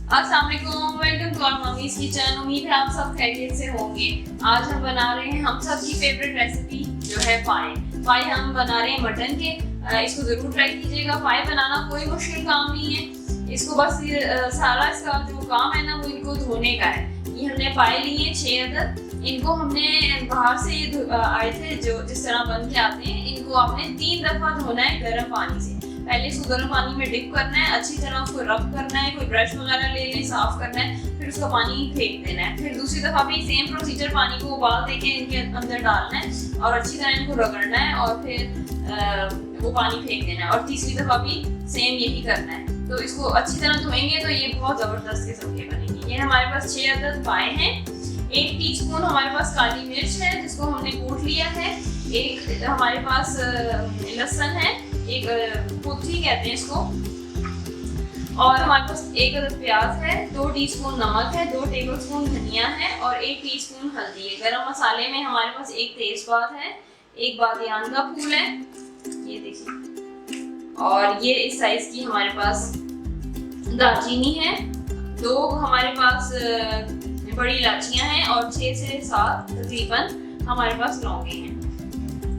अस्सलाम वालेकुम, welcome to our mummy's kitchen. उम्मीद है आप सब खैरियत से होंगे। आज हम बना रहे हैं हम सब की फेवरेट रेसिपी जो है पाए। पाए हम बना रहे हैं मटन के। इसको जरूर ट्राई कीजिएगा। पाए बनाना कोई मुश्किल काम नहीं है। इसको बस सारा इसका जो काम है ना वो इनको धोने का है। ये हमने पाए लिए 6 अदद। इनको हमने बाहर से आए थे जो जिस तरह बन के आते हैं, इनको आपने 3 दफा धोना है गर्म पानी से। पहले इसको गर्म पानी में डिप करना है, अच्छी तरह उसको रब करना है, कोई ब्रश वगैरह ले लें, साफ करना है, फिर उसका पानी फेंक देना है। फिर दूसरी दफा भी सेम प्रोसीजर, पानी को उबाल देके इनके अंदर डालना है और अच्छी तरह इनको रगड़ना है और फिर वो पानी फेंक देना है। और तीसरी दफा भी सेम यही करना है। तो इसको अच्छी तरह धोएंगे तो ये बहुत जबरदस्त किस्म के बनेंगे। ये हमारे पास 6 अदद पाए हैं। 1 टीस्पून हमारे पास काली मिर्च है जिसको हमने कूट लिया है। एक हमारे पास लहसुन है, एक पुथी कहते हैं इसको, और हमारे पास 1 अदद प्याज है। 2 टीस्पून नमक है, 2 टेबलस्पून धनिया है और 1 टीस्पून हल्दी है। गरम मसाले में हमारे पास 1 तेजपात है, 1 बादियान का फूल है, ये देखिए, और ये इस साइज की हमारे पास दालचीनी है। 2 हमारे पास बड़ी इलायचियां हैं और 6 से 7 तकरीबन हमारे पास लौंगे हैं।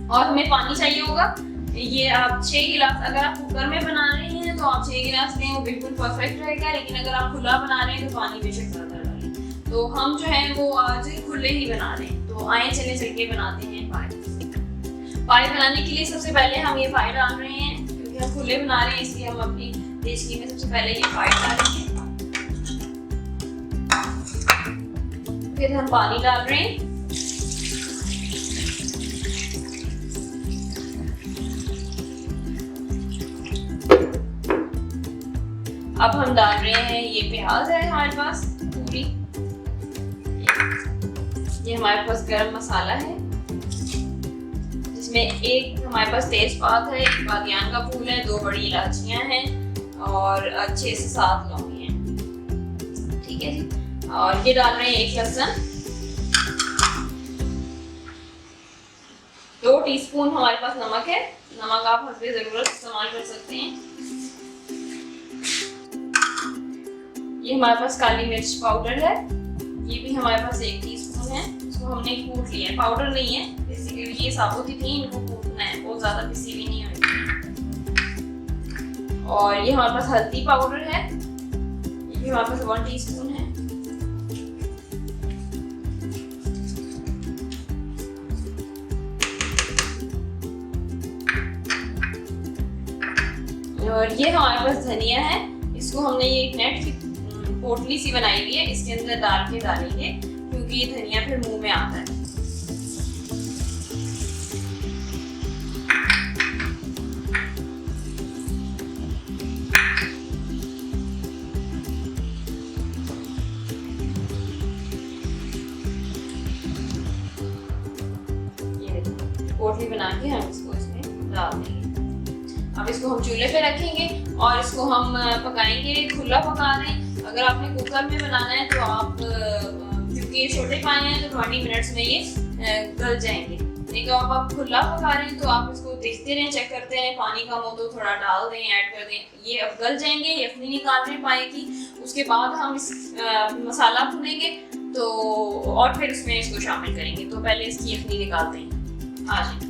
और हमें पानी चाहिए होगा। ये आप 6 गिलास, अगर आप कुकर में बना रहे हैं तो आप 6 गिलास लें, वो बिल्कुल परफेक्ट रहेगा। लेकिन अगर आप खुला बना रहे हैं तो पानी बेशक ज़्यादा डालें। तो हम जो है वो आज खुले ही बना रहे हैं। तो आए चले चल के बनाते हैं पाए। पाए बनाने के लिए सबसे पहले हम ये पाए डाल रहे हैं, क्योंकि हम खुले बना रहे हैं इसलिए हम अपनी देचकी में सबसे पहले ये पाए डालेंगे। फिर हम पानी डाल रहे हैं। अब हम डाल रहे हैं, ये प्याज है हमारे पास पूरी, ये हमारे पास गरम मसाला है जिसमें 1 हमारे पास तेजपात है, 1 बादियान का फूल है, 2 बड़ी इलायचियां हैं और 6 से 7 लौंगे हैं। ठीक है जी। और ये डाल रहे हैं 1 लहसुन। 2 टीस्पून हमारे पास नमक है। नमक आप हस्बे जरूरत इस्तेमाल कर सकते हैं। ये हमारे पास काली मिर्च पाउडर है, ये भी हमारे पास 1 टीस्पून है। इसको हमने कूट लिया है, पाउडर नहीं है, बेसिकली ये साबुत ही थी, इनको कूटना है, बहुत ज्यादा पिसी भी नहीं होगी। और ये हमारे पास हल्दी पाउडर है, ये भी हमारे पास 1 टीस्पून है। और ये हमारे पास धनिया है, इसको हमने ये एक नेट की पोटली सी बनाई हुई है, इसके अंदर डाल के डालेंगे क्योंकि ये धनिया फिर मुंह में आता है। ये पोटली बना के हम इसको इसमें डाल देंगे। अब इसको हम चूल्हे पे रखेंगे और इसको हम पकाएंगे। खुला पका रहे हैं। अगर आपने कुकर में बनाना है तो आप, क्योंकि ये छोटे पाए हैं तो 20 मिनट्स में ये गल जाएंगे। लेकिन अब आप खुला पका रहे हैं तो आप इसको देखते रहें, चेक करते रहें, पानी कम हो तो थोड़ा डाल दें, ऐड कर दें। ये अब गल जाएंगे। यखनी निकाल रहे हैं पाए की। उसके बाद हम इस मसाला भुनेंगे तो और फिर उसमें इसको शामिल करेंगे। तो पहले इसकी यखनी निकालते हैं। आ जाए।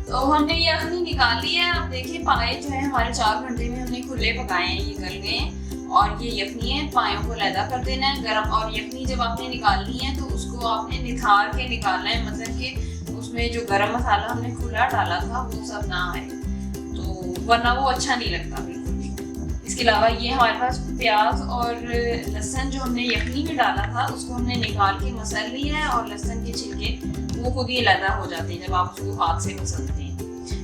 तो हमने ये यखनी निकाल ली है। अब देखिए पाए जो है हमारे 4 घंटे में हमने खुले पकाए हैं, ये गल गए हैं। और ये यखनी है, पायों को अलहदा कर देना है गरम। और यखनी जब आपने निकालनी है तो उसको आपने निथार के निकालना है, मतलब कि उसमें जो गरम मसाला हमने खुला डाला था वो सब ना आए, तो वरना वो अच्छा नहीं लगता बिल्कुल भी। इसके अलावा ये हमारे पास प्याज और लहसुन जो हमने यखनी में डाला था उसको हमने निकाल के मसल लिया है। और लहसुन के छिलके वो खुद ही अलहदा हो जाते हैं जब आप उसको हाथ से मसलते हैं।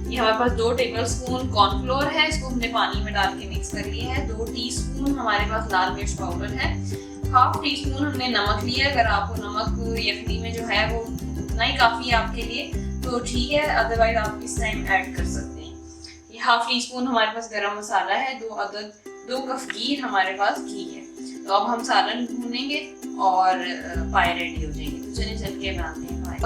ये हमारे पास 2 टेबलस्पून कॉर्नफ्लोर है, इसको हमने पानी में डाल के मिक्स कर लिया है। 2 टीस्पून हमारे पास लाल मिर्च पाउडर है। 1/2 टीस्पून हमने नमक लिया है। अगर आपको नमक यखनी में जो है वो उतना ही काफ़ी है आपके लिए तो ठीक है, अदरवाइज आप इस टाइम ऐड कर सकते हैं। ये 1/2 टीस्पून हमारे पास गरम मसाला है। 2 अदद 2 कप घी हमारे पास घी है। तो अब हम सालन भूनेंगे और पाए रेडी हो जाएंगे। तो चलिए चल के बनाते हैं पाए।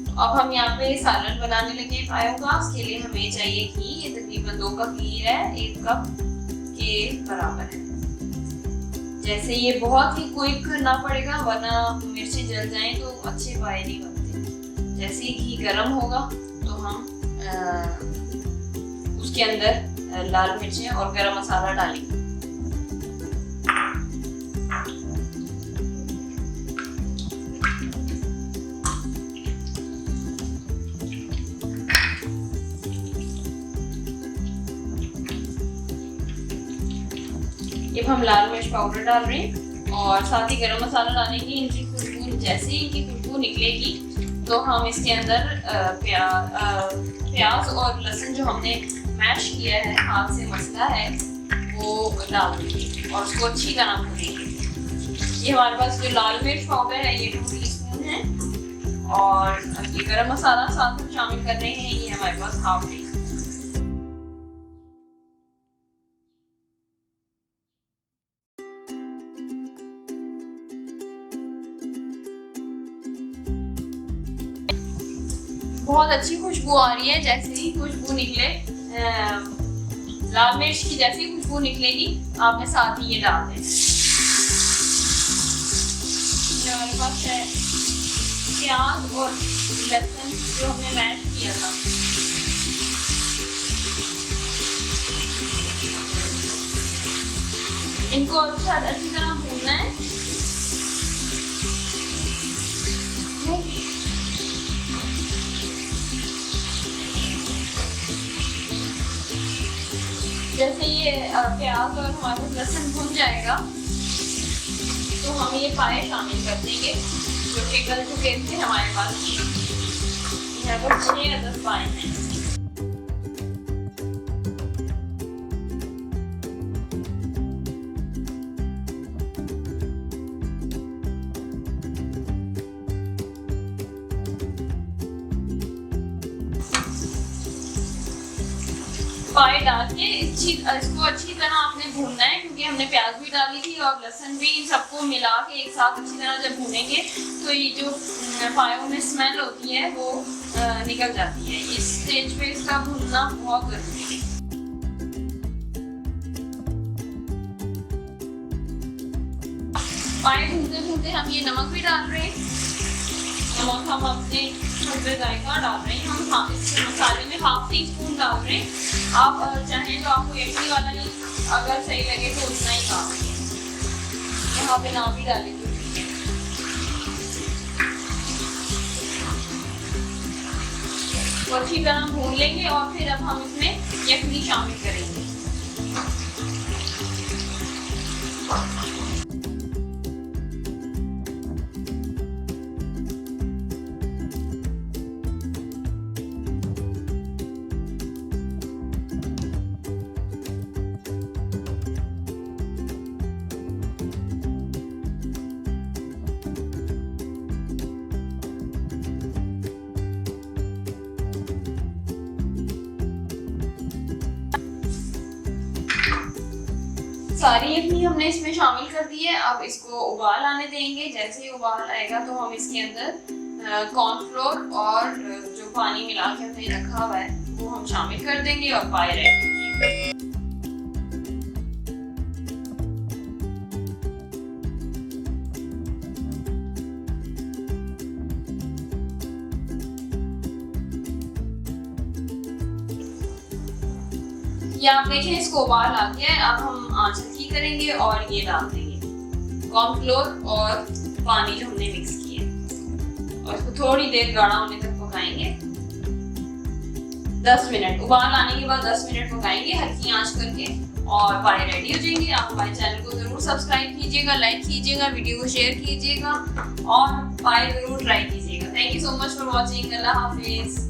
तो अब हम यहाँ पे सालन बनाने लगे पायों का। उसके लिए हमें चाहिए घी। ये तकरीबन 2 कप घी है, 1 कप के बराबर है। जैसे ये बहुत ही क्विक करना पड़ेगा वरना मिर्ची जल जाए तो अच्छे पाए नहीं बनते। जैसे ही घी गर्म होगा तो हम उसके अंदर लाल मिर्चें और गरम मसाला डालेंगे। अब हम लाल मिर्च पाउडर डाल रहे हैं और साथ ही गरम मसाला डालेंगे। इनकी खुशबू, जैसे ही इनकी खुशबू निकलेगी तो हम इसके अंदर प्याज और लहसुन जो हमने मैश किया है, हाथ से मसला है, वो डाल देंगे और उसको अच्छी तरह भूनेंगे। ये हमारे पास जो लाल मिर्च पाउडर है ये 2 टीस्पून है और ये गरम मसाला साथ में शामिल कर रहे हैं, ये हमारे पास 1/2 टीस्पून। बहुत अच्छी खुशबू आ रही है। जैसे ही खुशबू निकले, लाल मिर्च की जैसे ही खुशबू निकलेगी आपने साथ ही ये डाल दें। हमारे पास है प्याज और लहसुन जो हमने मैश किया था। इनको अच्छी तरह भूनना है। जैसे ये प्याज और हमारा लहसुन भुन जाएगा तो हम ये पाए शामिल कर देंगे जो कि गल चुके थे हमारे पास। यहाँ पर 6 या 10 पाए हैं। पाए डाल के इसको अच्छी तरह आपने भूनना है, क्योंकि हमने प्याज भी डाली थी और लहसुन भी। इन सबको मिला के एक साथ अच्छी तरह जब भूनेंगे तो ये जो पायों में स्मेल होती है वो निकल जाती है। इस स्टेज पे इसका भूनना बहुत जरूरी है। पाए भूनते भूनते हम ये नमक भी डाल रहे हैं। नमक हम अपने जायका डाल रहे हैं। हम इस मसाले में 1/2 टीस्पून डाल रहे हैं। आप चाहें तो आपको इडली वाला ही अगर सही लगे तो उतना ही काफी है। यहाँ पे ना भी डालेंगे। तो अच्छी तरह भून लेंगे और फिर अब हम इसमें यखनी शामिल करेंगे। सारी यखनी हमने इसमें शामिल कर दी है। अब इसको उबाल आने देंगे। जैसे ही उबाल आएगा तो हम इसके अंदर कॉर्नफ्लोर और जो पानी मिला के हमने रखा हुआ है वो हम शामिल कर देंगे और पाए रेडी। ये आप देखें इसको उबाल आ गया है। अब हम आंच हल्की करेंगे और ये डाल देंगे कॉर्नफ्लोर और पानी जो हमने मिक्स किया और इसको थोड़ी देर गाढ़ा होने तक पकाएंगे। 10 मिनट उबाल आने के बाद 10 मिनट पकाएंगे हल्की आंच करके और पाए रेडी हो जाएंगे। आप हमारे चैनल को जरूर सब्सक्राइब कीजिएगा, लाइक कीजिएगा, वीडियो को शेयर कीजिएगा और पाए जरूर ट्राई कीजिएगा। Thank you so much for watching. Allah Hafiz.